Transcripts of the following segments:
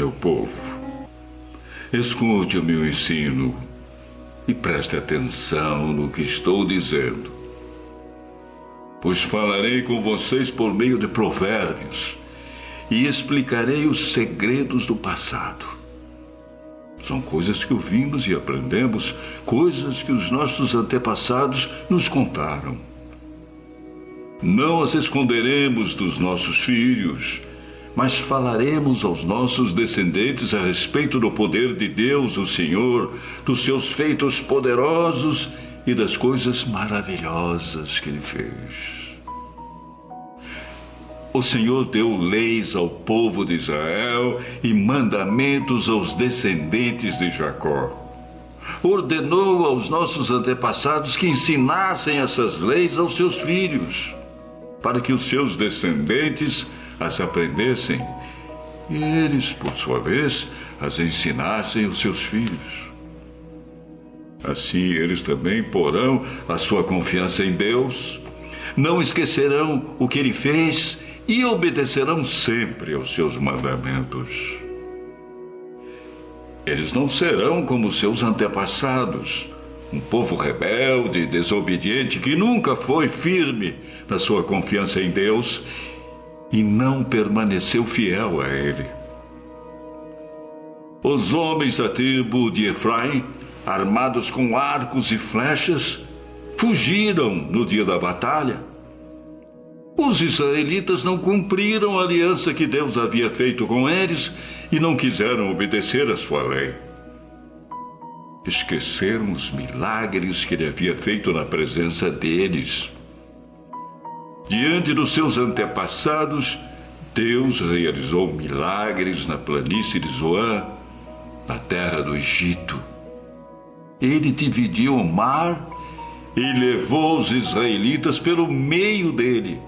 meu povo, escute o meu ensino e preste atenção no que estou dizendo. Pois falarei com vocês por meio de provérbios e explicarei os segredos do passado. São coisas que ouvimos e aprendemos, coisas que os nossos antepassados nos contaram. Não as esconderemos dos nossos filhos, mas falaremos aos nossos descendentes a respeito do poder de Deus, o Senhor, dos seus feitos poderosos e das coisas maravilhosas que Ele fez. O Senhor deu leis ao povo de Israel e mandamentos aos descendentes de Jacó. Ordenou aos nossos antepassados que ensinassem essas leis aos seus filhos, para que os seus descendentes as aprendessem e eles, por sua vez, as ensinassem aos seus filhos. Assim eles também porão a sua confiança em Deus, não esquecerão o que Ele fez e obedecerão sempre aos seus mandamentos. Eles não serão como seus antepassados, um povo rebelde e desobediente que nunca foi firme na sua confiança em Deus e não permaneceu fiel a Ele. Os homens da tribo de Efraim, armados com arcos e flechas, fugiram no dia da batalha. Os israelitas não cumpriram a aliança que Deus havia feito com eles e não quiseram obedecer a sua lei. Esqueceram os milagres que Ele havia feito na presença deles. Diante dos seus antepassados, Deus realizou milagres na planície de Zoan, na terra do Egito. Ele dividiu o mar e levou os israelitas pelo meio dele.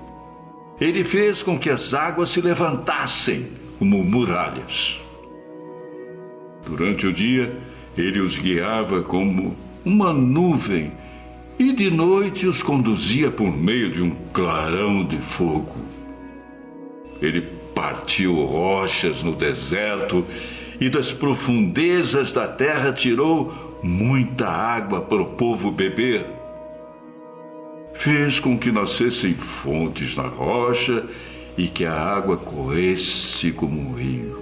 Ele fez com que as águas se levantassem como muralhas. Durante o dia, Ele os guiava como uma nuvem e de noite os conduzia por meio de um clarão de fogo. Ele partiu rochas no deserto e das profundezas da terra tirou muita água para o povo beber. Fez com que nascessem fontes na rocha e que a água corresse como um rio.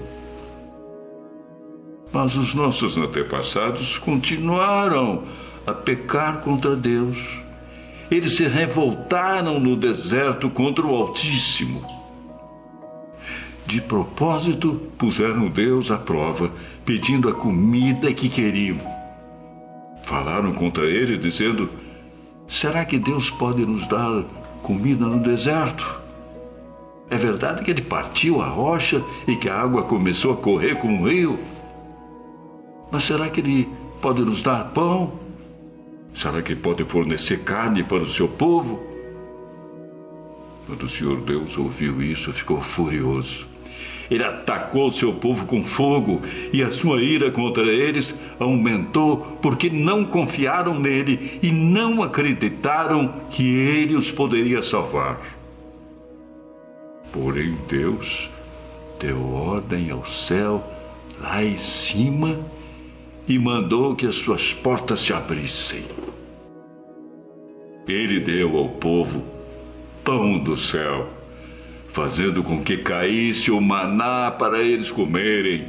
Mas os nossos antepassados continuaram a pecar contra Deus. Eles se revoltaram no deserto contra o Altíssimo. De propósito, puseram Deus à prova, pedindo a comida que queriam. Falaram contra Ele, dizendo: será que Deus pode nos dar comida no deserto? É verdade que Ele partiu a rocha e que a água começou a correr como um rio? Mas será que Ele pode nos dar pão? Será que Ele pode fornecer carne para o seu povo? Quando o Senhor Deus ouviu isso, ficou furioso. Ele atacou o seu povo com fogo e a sua ira contra eles aumentou porque não confiaram nele e não acreditaram que ele os poderia salvar. Porém, Deus deu ordem ao céu lá em cima e mandou que as suas portas se abrissem. Ele deu ao povo pão do céu, fazendo com que caísse o maná para eles comerem.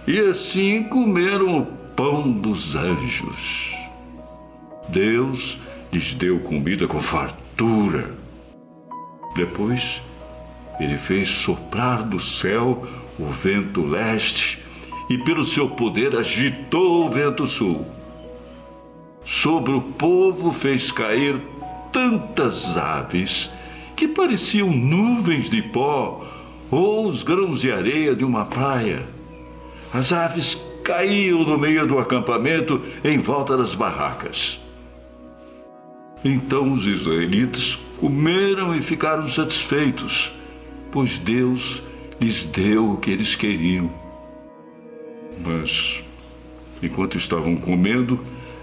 E assim comeram o pão dos anjos. Deus lhes deu comida com fartura. Depois, Ele fez soprar do céu o vento leste e pelo seu poder agitou o vento sul. Sobre o povo fez cair tantas aves que pareciam nuvens de pó ou os grãos de areia de uma praia. As aves caíam no meio do acampamento em volta das barracas. Então os israelitas comeram e ficaram satisfeitos, pois Deus lhes deu o que eles queriam. Mas, enquanto estavam comendo,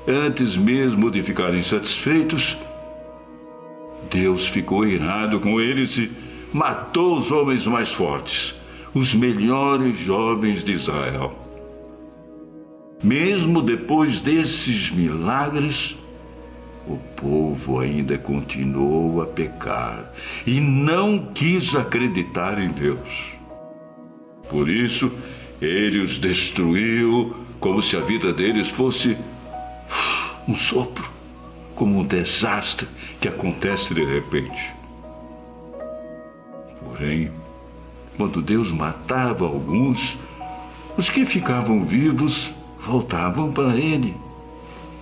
antes mesmo de ficarem satisfeitos, Deus ficou irado com eles e matou os homens mais fortes. os melhores jovens de Israel. Mesmo depois desses milagres, o povo ainda continuou a pecar e não quis acreditar em Deus. Por isso, ele os destruiu como se a vida deles fosse um sopro, como um desastre que acontece de repente. Porém, quando Deus matava alguns, os que ficavam vivos voltavam para Ele.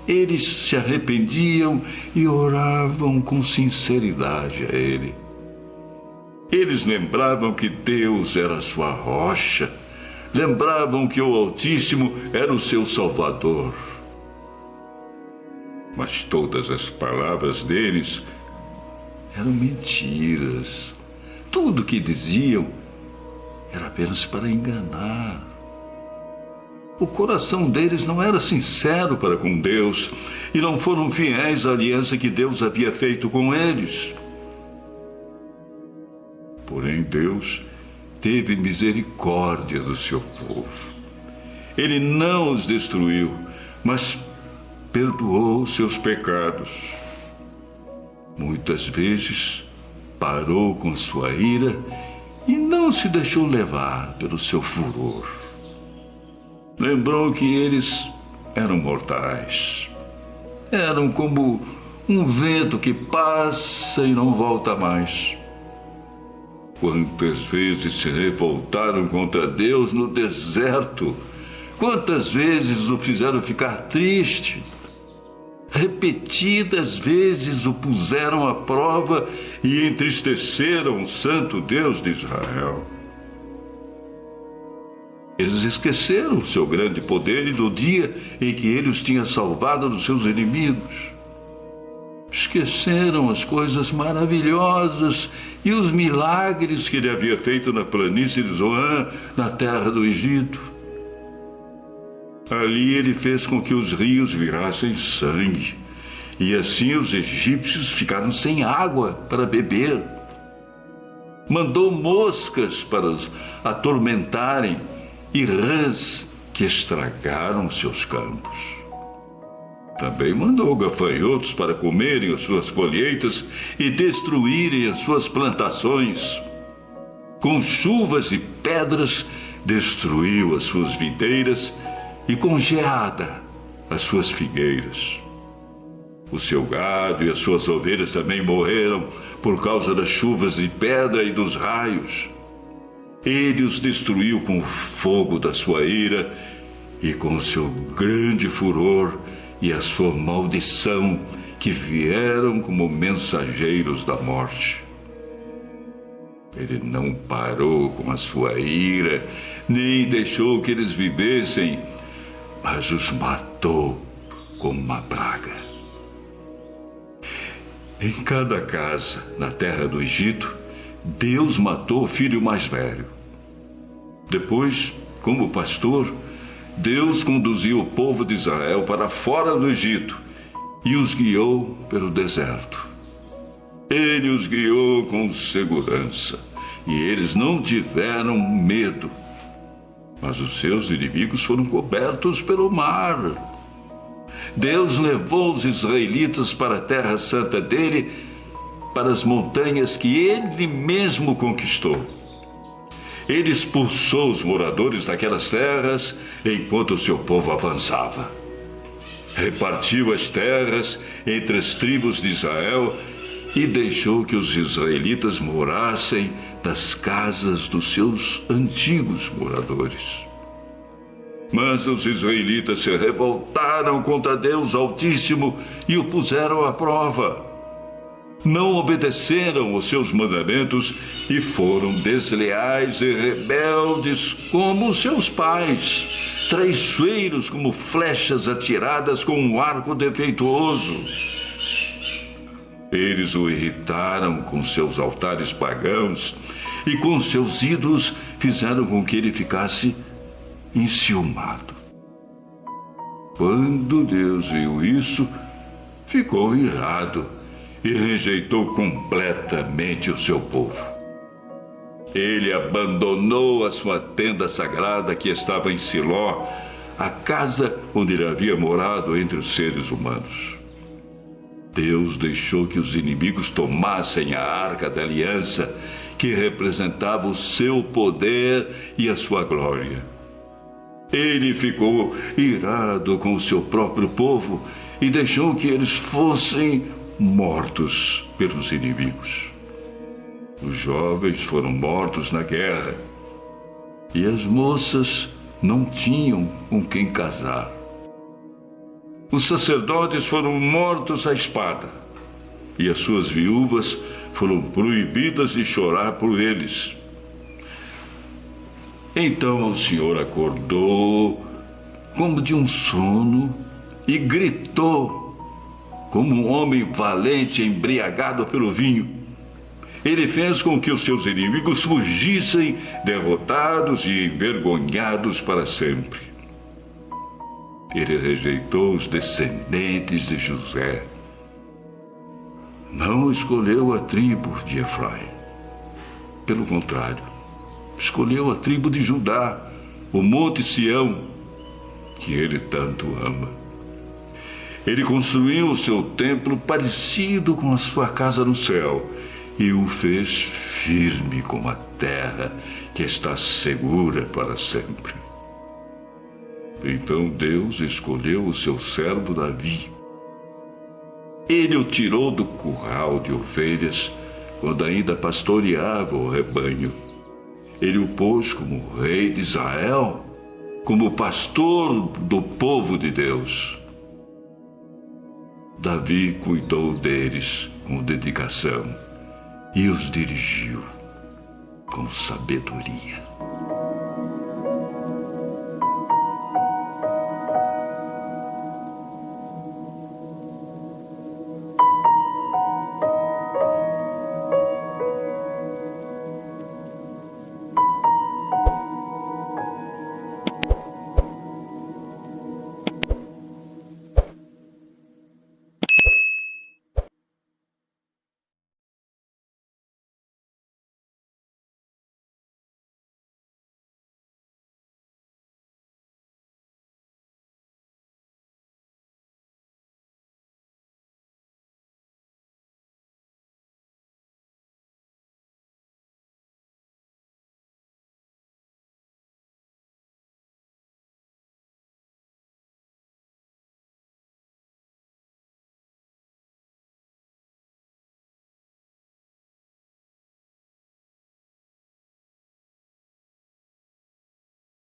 Eles se arrependiam e oravam com sinceridade a Ele. Eles lembravam que Deus era a sua rocha, lembravam que o Altíssimo era o seu Salvador. Mas todas as palavras deles eram mentiras. Tudo que diziam era apenas para enganar. O coração deles não era sincero para com Deus e não foram fiéis à aliança que Deus havia feito com eles. Porém, Deus teve misericórdia do seu povo. Ele não os destruiu, mas perdoou seus pecados. Muitas vezes parou com sua ira e não se deixou levar pelo seu furor. Lembrou que eles eram mortais. Eram como um vento que passa e não volta mais. Quantas vezes se revoltaram contra Deus no deserto? Quantas vezes o fizeram ficar triste? Repetidas vezes o puseram à prova e entristeceram o santo Deus de Israel. Eles esqueceram o seu grande poder e do dia em que ele os tinha salvado dos seus inimigos. Esqueceram as coisas maravilhosas e os milagres que ele havia feito na planície de Zoan, na terra do Egito. Ali ele fez com que os rios virassem sangue, e assim os egípcios ficaram sem água para beber. Mandou moscas para os atormentarem e rãs que estragaram seus campos. Também mandou gafanhotos para comerem as suas colheitas e destruírem as suas plantações. Com chuvas e pedras destruiu as suas videiras e com geada as suas figueiras. O seu gado e as suas ovelhas também morreram por causa das chuvas de pedra e dos raios. Ele os destruiu com o fogo da sua ira e com o seu grande furor e a sua maldição, que vieram como mensageiros da morte. Ele não parou com a sua ira, nem deixou que eles vivessem, mas os matou como uma praga. Em cada casa, na terra do Egito, Deus matou o filho mais velho. Depois, como pastor, Deus conduziu o povo de Israel para fora do Egito e os guiou pelo deserto. Ele os guiou com segurança e eles não tiveram medo. Mas os seus inimigos foram cobertos pelo mar. Deus levou os israelitas para a terra santa dele, para as montanhas que ele mesmo conquistou. Ele expulsou os moradores daquelas terras enquanto o seu povo avançava. Repartiu as terras entre as tribos de Israel e deixou que os israelitas morassem nas casas dos seus antigos moradores. Mas os israelitas se revoltaram contra Deus Altíssimo e o puseram à prova. Não obedeceram os seus mandamentos e foram desleais e rebeldes como seus pais, traiçoeiros como flechas atiradas com um arco defeituoso. Eles o irritaram com seus altares pagãos e com seus ídolos fizeram com que ele ficasse enciumado. Quando Deus viu isso, ficou irado e rejeitou completamente o seu povo. Ele abandonou a sua tenda sagrada que estava em Siló, a casa onde ele havia morado entre os seres humanos. Deus deixou que os inimigos tomassem a arca da aliança, que representava o seu poder e a sua glória. Ele ficou irado com o seu próprio povo e deixou que eles fossem mortos pelos inimigos. Os jovens foram mortos na guerra e as moças não tinham com quem casar. Os sacerdotes foram mortos à espada e as suas viúvas foram proibidas de chorar por eles. Então o Senhor acordou como de um sono e gritou como um homem valente embriagado pelo vinho. Ele fez com que os seus inimigos fugissem, derrotados e envergonhados para sempre. Ele rejeitou os descendentes de José. Não escolheu a tribo de Efraim. Pelo contrário, escolheu a tribo de Judá, o monte Sião, que ele tanto ama. Ele construiu o seu templo parecido com a sua casa no céu e o fez firme como a terra que está segura para sempre. Então Deus escolheu o seu servo Davi. Ele o tirou do curral de ovelhas quando ainda pastoreava o rebanho. Ele o pôs como rei de Israel, como pastor do povo de Deus. Davi cuidou deles com dedicação e os dirigiu com sabedoria.